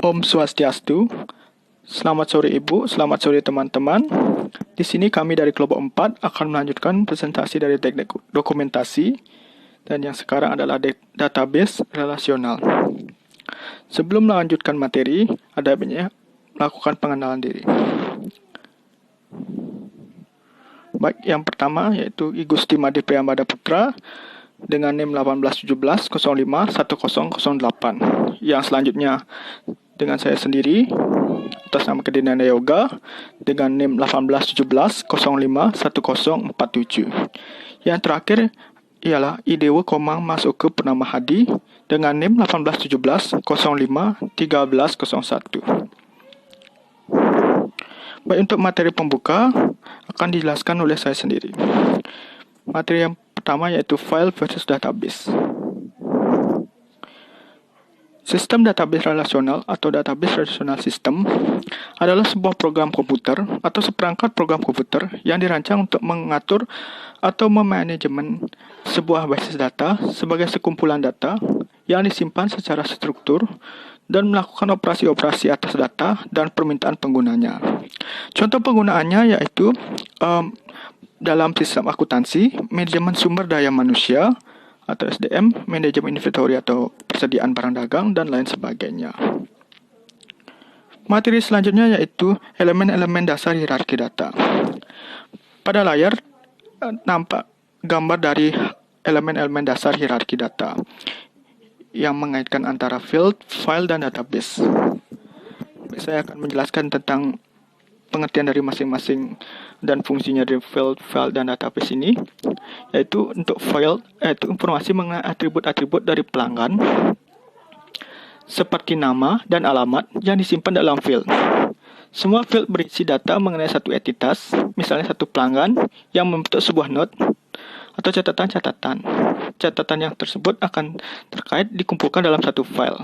Om Swastiastu. Selamat sore Ibu, selamat sore teman-teman. Di sini kami dari kelompok 4 akan melanjutkan presentasi dari teknik dokumentasi dan yang sekarang adalah database relasional. Sebelum melanjutkan materi, ada baiknya melakukan pengenalan diri. Baik, yang pertama yaitu I Gusti Made Priyambada Putra dengan NIM 1817051008. Yang selanjutnya dengan saya sendiri atas nama Kedinanda Yoga dengan NIM 1817051047. Yang terakhir ialah I Dewa Komang Masuke Purnama Hadi dengan NIM 1817051301. Baik, untuk materi pembuka akan dijelaskan oleh saya sendiri. Materi yang pertama yaitu file versus database. Sistem database relasional atau database relational system adalah sebuah program komputer atau seperangkat program komputer yang dirancang untuk mengatur atau memanajemen sebuah basis data sebagai sekumpulan data yang disimpan secara struktur dan melakukan operasi-operasi atas data dan permintaan penggunanya. Contoh penggunaannya yaitu dalam sistem akuntansi, manajemen sumber daya manusia atau SDM, manajemen inventory atau persediaan barang dagang, dan lain sebagainya. Materi selanjutnya yaitu elemen-elemen dasar hierarki data. Pada layar nampak gambar dari elemen-elemen dasar hierarki data yang mengaitkan antara field, file, dan database. Saya akan menjelaskan tentang pengertian dari masing-masing dan fungsinya dari field, file, dan database ini, yaitu untuk file, yaitu informasi mengenai atribut-atribut dari pelanggan seperti nama dan alamat yang disimpan dalam field. Semua field berisi data mengenai satu entitas, misalnya satu pelanggan yang membentuk sebuah note atau catatan-catatan. Catatan yang tersebut akan terkait dikumpulkan dalam satu file.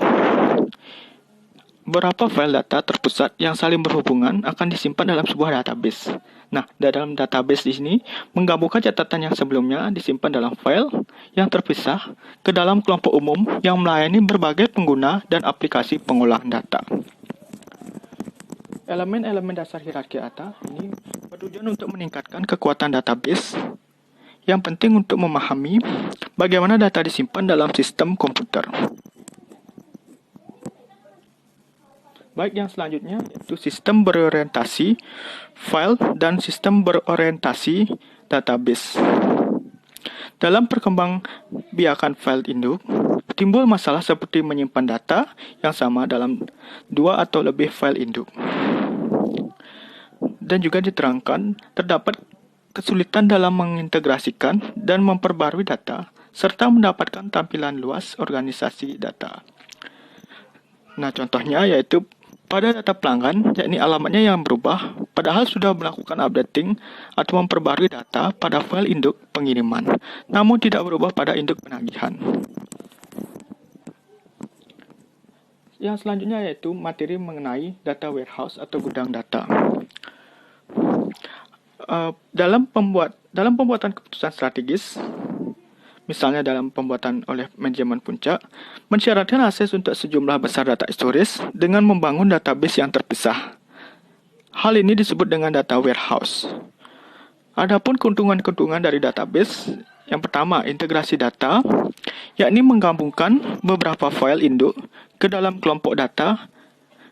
Beberapa file data terpusat yang saling berhubungan akan disimpan dalam sebuah database. Nah, dalam database di sini menggabungkan catatan yang sebelumnya disimpan dalam file yang terpisah ke dalam kelompok umum yang melayani berbagai pengguna dan aplikasi pengolahan data. Elemen-elemen dasar hierarki data ini bertujuan untuk meningkatkan kekuatan database yang penting untuk memahami bagaimana data disimpan dalam sistem komputer. Baik, yang selanjutnya yaitu sistem berorientasi file dan sistem berorientasi database. Dalam perkembangbiakan file induk, timbul masalah seperti menyimpan data yang sama dalam dua atau lebih file induk. Dan juga diterangkan terdapat kesulitan dalam mengintegrasikan dan memperbarui data, serta mendapatkan tampilan luas organisasi data. Nah, contohnya yaitu pada data pelanggan, yakni alamatnya yang berubah, padahal sudah melakukan updating atau memperbarui data pada file induk pengiriman, namun tidak berubah pada induk penagihan. Yang selanjutnya yaitu materi mengenai data warehouse atau gudang data. Dalam pembuatan keputusan strategis, misalnya dalam pembuatan oleh manajemen puncak, mensyaratkan akses untuk sejumlah besar data storage dengan membangun database yang terpisah. Hal ini disebut dengan data warehouse. Adapun keuntungan-keuntungan dari database, yang pertama, integrasi data, yakni menggabungkan beberapa file induk ke dalam kelompok data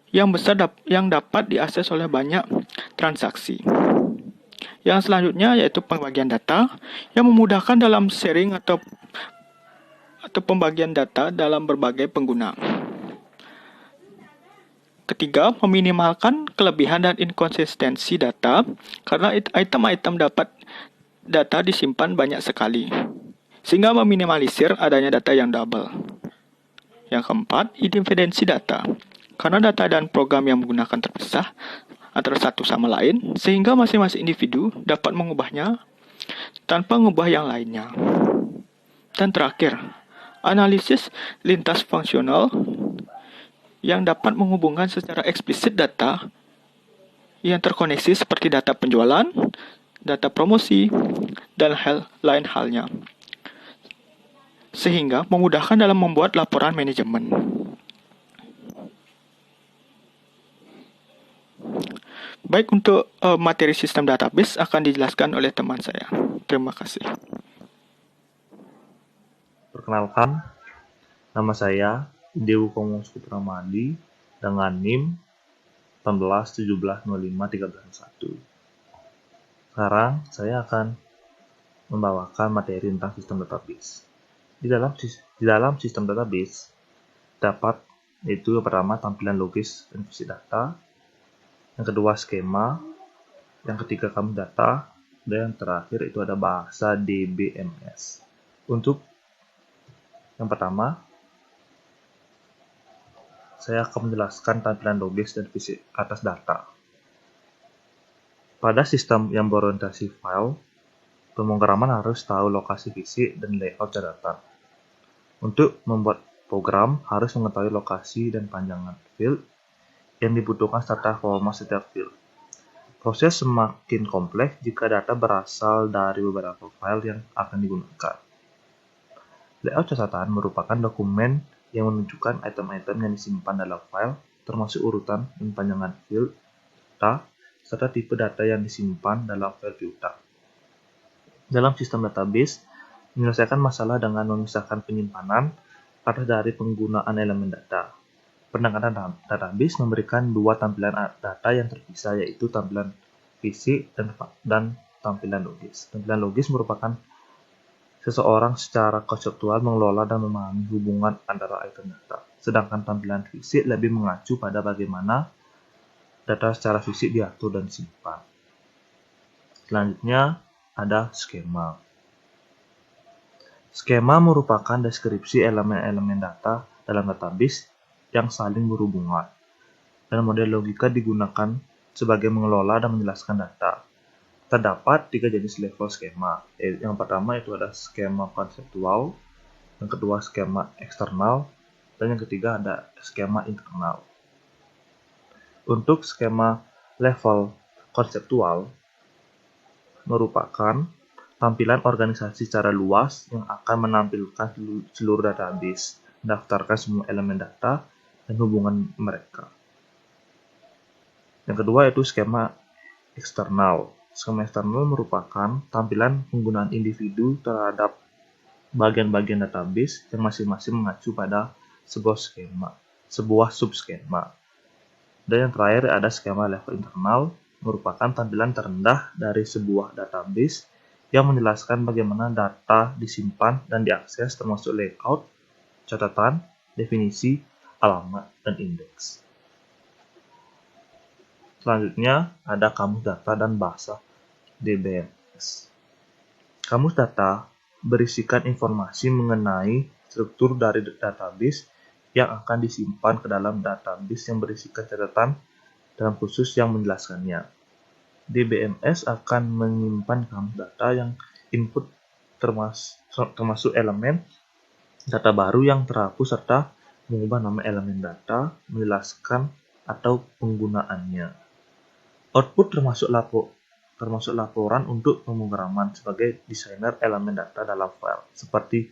yang besar yang dapat diakses oleh banyak transaksi. Yang selanjutnya yaitu pembagian data yang memudahkan dalam sharing atau pembagian data dalam berbagai pengguna. Ketiga, meminimalkan kelebihan dan inkonsistensi data karena item-item data disimpan banyak sekali, sehingga meminimalisir adanya data yang double. Yang keempat, independensi data, karena data dan program yang menggunakan terpisah antara satu sama lain, sehingga masing-masing individu dapat mengubahnya tanpa mengubah yang lainnya. Dan terakhir, analisis lintas fungsional yang dapat menghubungkan secara eksplisit data yang terkoneksi seperti data penjualan, data promosi, dan lain halnya, sehingga memudahkan dalam membuat laporan manajemen. Baik, untuk materi sistem database akan dijelaskan oleh teman saya. Terima kasih. Perkenalkan, nama saya Dewu Komus Putramadi dengan NIM 1817051301. Sekarang saya akan membawakan materi tentang sistem database. Di dalam sistem database dapat yaitu yang pertama tampilan logis dan visi data, yang kedua skema, yang ketiga kamus data, dan yang terakhir itu ada bahasa DBMS. Untuk yang pertama, saya akan menjelaskan tampilan logis dan visi atas data. Pada sistem yang berorientasi file, pemrograman harus tahu lokasi visi dan layout catatan. Untuk membuat program harus mengetahui lokasi dan panjangan field yang dibutuhkan serta format setiap field. Proses semakin kompleks jika data berasal dari beberapa file yang akan digunakan. Layout catatan merupakan dokumen yang menunjukkan item-item yang disimpan dalam file, termasuk urutan dan panjangan field data, serta tipe data yang disimpan dalam file piutang. Dalam sistem database, menyelesaikan masalah dengan memisahkan penyimpanan pada dari penggunaan elemen data. Pendekatan database memberikan dua tampilan data yang terpisah, yaitu tampilan fisik dan tampilan logis. Tampilan logis merupakan seseorang secara konseptual mengelola dan memahami hubungan antara item data. Sedangkan tampilan fisik lebih mengacu pada bagaimana data secara fisik diatur dan disimpan. Selanjutnya ada skema. Skema merupakan deskripsi elemen-elemen data dalam database yang saling berhubungan, dan model logika digunakan sebagai mengelola dan menjelaskan data. Terdapat 3 jenis level skema. Yang pertama itu ada skema konseptual, yang kedua skema eksternal, dan yang ketiga ada skema internal. Untuk skema level konseptual merupakan tampilan organisasi secara luas yang akan menampilkan seluruh database, mendaftarkan semua elemen data dan hubungan mereka. Yang kedua itu skema eksternal. Skema eksternal merupakan tampilan penggunaan individu terhadap bagian-bagian database yang masing-masing mengacu pada sebuah subskema. Dan yang terakhir ada skema level internal, merupakan tampilan terendah dari sebuah database yang menjelaskan bagaimana data disimpan dan diakses, termasuk layout, catatan, definisi, alamat, dan indeks. Selanjutnya ada kamus data dan bahasa DBMS. Kamus data berisikan informasi mengenai struktur dari database yang akan disimpan ke dalam database yang berisikan catatan dalam khusus yang menjelaskannya. DBMS akan menyimpan kamus data yang input termasuk elemen data baru yang terhapus serta mengubah nama elemen data, menjelaskan atau penggunaannya. Output termasuk laporan untuk pemrograman sebagai desainer elemen data dalam file, seperti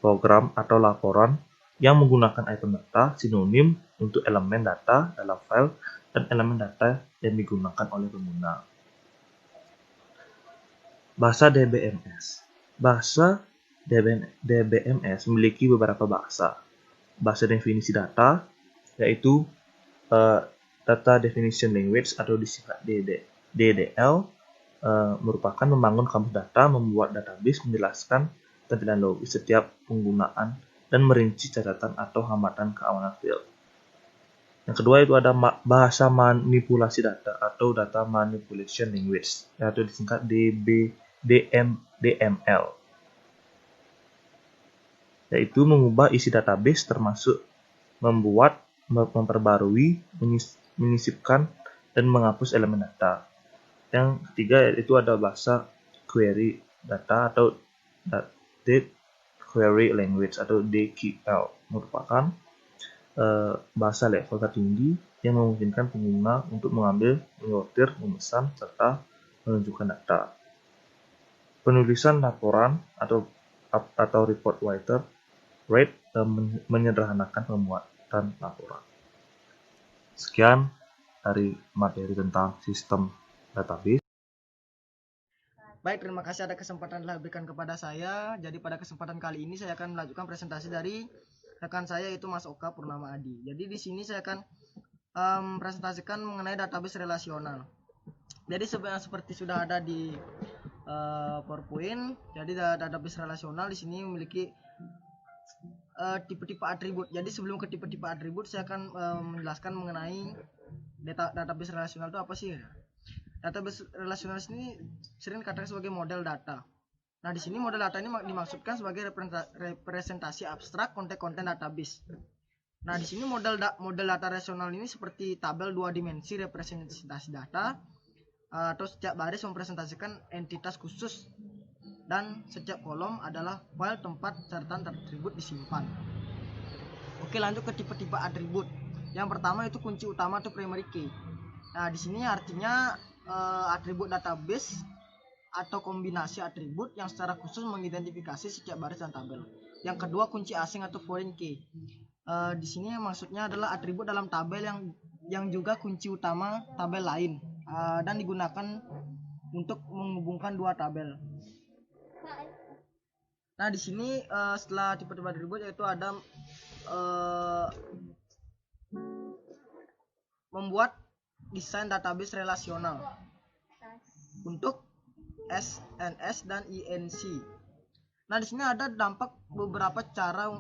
program atau laporan yang menggunakan item data sinonim untuk elemen data dalam file dan elemen data yang digunakan oleh pengguna. Bahasa DBMS. Bahasa DBMS memiliki beberapa bahasa. Bahasa definisi data, yaitu Data Definition Language atau disingkat DDL, merupakan membangun kamus data, membuat database, menjelaskan tampilan logis setiap penggunaan, dan merinci catatan atau hambatan keamanan field. Yang kedua itu ada bahasa manipulasi data atau Data Manipulation Language, yaitu disingkat DML, yaitu mengubah isi database termasuk membuat, memperbarui, menyisipkan, dan menghapus elemen data. Yang ketiga yaitu ada bahasa query data atau Data Query Language atau DQL, merupakan bahasa level tertinggi yang memungkinkan pengguna untuk mengambil, menyortir, memesan, serta menunjukkan data. Penulisan laporan atau report writer rate menyederhanakan pembuatan laporan. Sekian dari materi tentang sistem database. Baik, terima kasih ada kesempatan telah diberikan kepada saya. Jadi pada kesempatan kali ini saya akan melanjutkan presentasi dari rekan saya yaitu Mas Oka Purnama Adi. Jadi di sini saya akan presentasikan mengenai database relasional. Jadi seperti sudah ada di PowerPoint, jadi database relasional di sini memiliki tipe-tipe atribut. Jadi sebelum ke tipe-tipe atribut, saya akan menjelaskan mengenai database relasional itu apa sih? Database relasional ini sering dikatakan sebagai model data. Nah, di sini model data ini dimaksudkan sebagai representasi abstrak konten-konten database. Nah, di sini model data relasional ini seperti tabel 2 dimensi representasi data, atau setiap baris mempresentasikan entitas khusus, dan setiap kolom adalah file tempat catatan atribut disimpan. Oke, lanjut ke tipe-tipe atribut. Yang pertama itu kunci utama atau primary key. Nah, di sini artinya atribut database atau kombinasi atribut yang secara khusus mengidentifikasi setiap baris dan tabel. Yang kedua kunci asing atau foreign key. Di sini maksudnya adalah atribut dalam tabel yang juga kunci utama tabel lain, dan digunakan untuk menghubungkan dua tabel. Nah, di sini setelah tipe-tipe atribut yaitu ada membuat desain database relasional untuk SNS dan INC. Nah, di sini ada dampak beberapa cara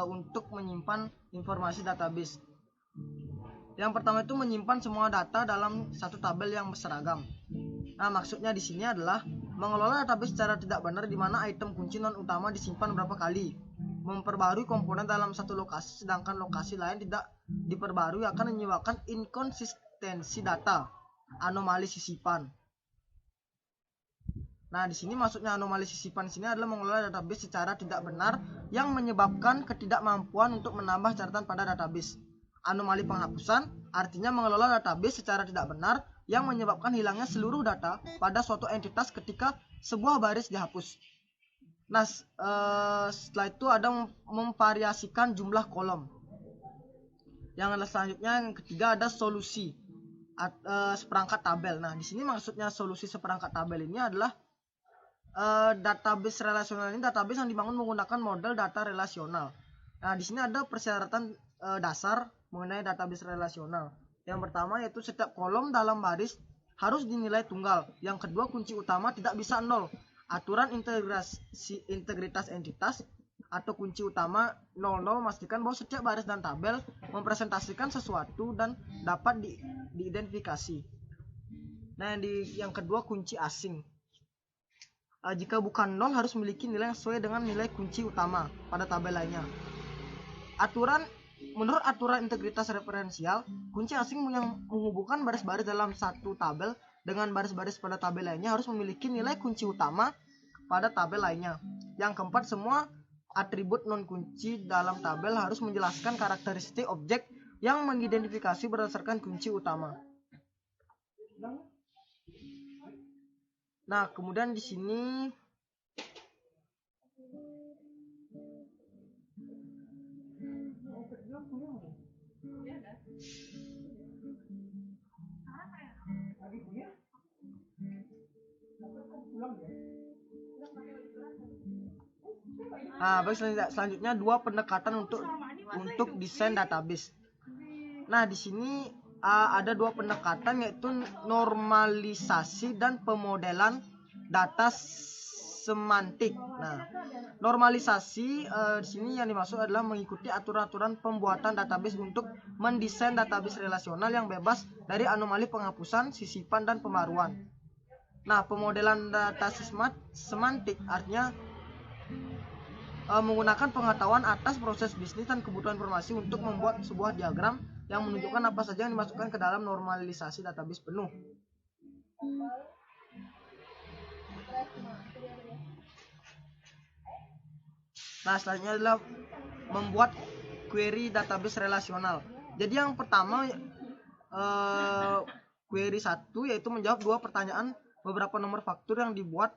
untuk menyimpan informasi database. Yang pertama itu menyimpan semua data dalam satu tabel yang seragam. Nah, maksudnya di sini adalah mengelola database secara tidak benar, di mana item kunci non utama disimpan berapa kali. Memperbarui komponen dalam satu lokasi sedangkan lokasi lain tidak diperbarui akan menyebabkan inkonsistensi data, anomali sisipan. Nah, di sini maksudnya anomali sisipan sini adalah mengelola database secara tidak benar yang menyebabkan ketidakmampuan untuk menambah catatan pada database. Anomali penghapusan artinya mengelola database secara tidak benar yang menyebabkan hilangnya seluruh data pada suatu entitas ketika sebuah baris dihapus. Nah, setelah itu ada memvariasikan jumlah kolom. Yang selanjutnya yang ketiga ada solusi seperangkat tabel. Nah, di sini maksudnya solusi seperangkat tabel ini adalah database relasional ini database yang dibangun menggunakan model data relasional. Nah, di sini ada persyaratan dasar mengenai database relasional. Yang pertama yaitu setiap kolom dalam baris harus dinilai tunggal. Yang kedua kunci utama tidak bisa nol. Aturan integritas entitas atau kunci utama 00 memastikan bahwa setiap baris dan tabel mempresentasikan sesuatu dan dapat diidentifikasi. Nah, yang kedua kunci asing. Jika bukan 0 harus memiliki nilai yang sesuai dengan nilai kunci utama pada tabel lainnya. Menurut aturan integritas referensial, kunci asing yang menghubungkan baris-baris dalam satu tabel dengan baris-baris pada tabel lainnya harus memiliki nilai kunci utama pada tabel lainnya. Yang keempat, semua atribut non kunci dalam tabel harus menjelaskan karakteristik objek yang mengidentifikasi berdasarkan kunci utama. Nah, kemudian di sini selanjutnya dua pendekatan untuk desain database. Nah, di sini ada dua pendekatan yaitu normalisasi dan pemodelan data semantik. Nah, normalisasi di sini yang dimaksud adalah mengikuti aturan-aturan pembuatan database untuk mendesain database relasional yang bebas dari anomali penghapusan, sisipan, dan pembaruan. Nah, pemodelan data semantik artinya menggunakan pengetahuan atas proses bisnis dan kebutuhan informasi untuk membuat sebuah diagram yang menunjukkan apa saja yang dimasukkan ke dalam normalisasi database penuh. Nah, selanjutnya adalah membuat query database relasional. Jadi yang pertama query 1 yaitu menjawab dua pertanyaan beberapa nomor faktur yang dibuat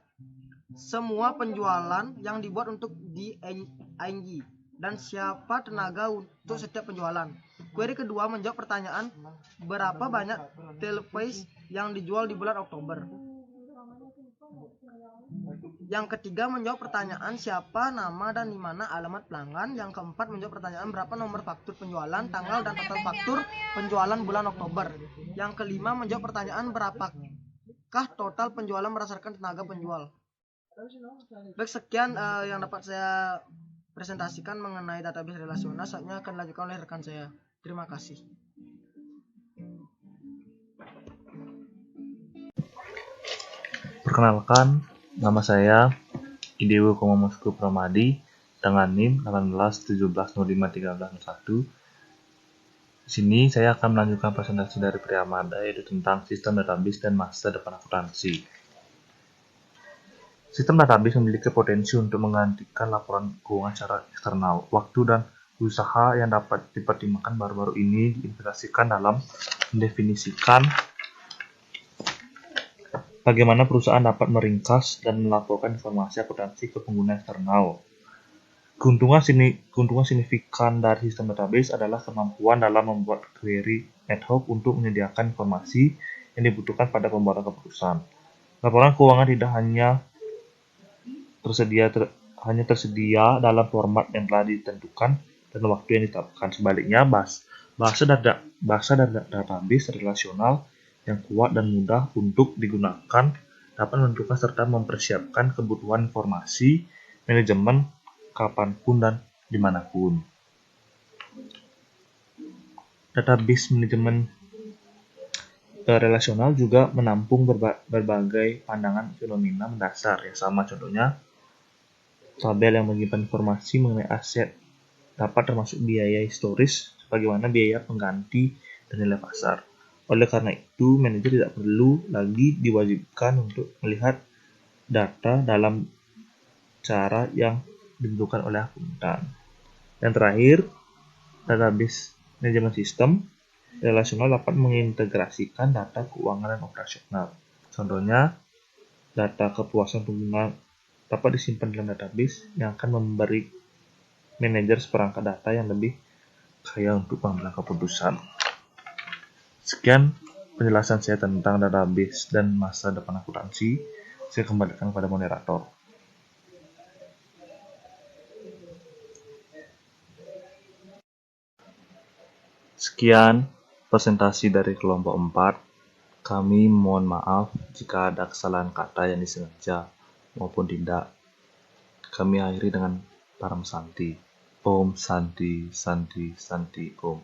semua penjualan yang dibuat untuk di ING. dan siapa tenaga untuk setiap penjualan. Query kedua menjawab pertanyaan berapa banyak televis yang dijual di bulan Oktober. Yang ketiga menjawab pertanyaan siapa nama dan di mana alamat pelanggan. Yang keempat menjawab pertanyaan berapa nomor faktur penjualan, tanggal dan total faktur penjualan bulan Oktober. Yang kelima menjawab pertanyaan berapakah total penjualan berdasarkan tenaga penjual. Baik, sekian yang dapat saya presentasikan mengenai database relasional. Saatnya akan dilanjutkan oleh rekan saya. Terima kasih. Perkenalkan, nama saya Idewo Komomosko Pramadi dengan NIM 1817051301. Di sini saya akan melanjutkan presentasi dari Priamada, yaitu tentang sistem database dan masa depan akuntansi. Sistem database memiliki potensi untuk menggantikan laporan keuangan secara eksternal. Waktu dan usaha yang dapat dipertimbangkan baru-baru ini diinvestasikan dalam mendefinisikan bagaimana perusahaan dapat meringkas dan melaporkan informasi akuntansi ke pengguna eksternal. Keuntungan signifikan dari sistem database adalah kemampuan dalam membuat query ad hoc untuk menyediakan informasi yang dibutuhkan pada pembuatan keputusan. Laporan keuangan tidak hanya tersedia dalam format yang telah ditentukan dan waktu yang ditetapkan. Sebaliknya, bahasa database relasional yang kuat dan mudah untuk digunakan dapat menentukan serta mempersiapkan kebutuhan informasi manajemen kapanpun dan dimanapun. Database manajemen relasional juga menampung berbagai pandangan fenomena mendasar yang sama. Contohnya, tabel yang menyimpan informasi mengenai aset dapat termasuk biaya historis sebagaimana biaya pengganti dan nilai pasar. Oleh karena itu, manajer tidak perlu lagi diwajibkan untuk melihat data dalam cara yang ditentukan oleh akuntan. Yang terakhir, database manajemen sistem relasional dapat mengintegrasikan data keuangan dan operasional. Contohnya, data kepuasan pengguna dapat disimpan dalam database yang akan memberi manajer seperangkat data yang lebih kaya untuk pengambilan keputusan. Sekian penjelasan saya tentang database dan masa depan akuntansi. Saya kembalikan kepada moderator. Sekian presentasi dari kelompok 4. Kami mohon maaf jika ada kesalahan kata yang disengaja maupun tidak. Kami akhiri dengan Param Santi. Om Santi, Santi, Santi, Om.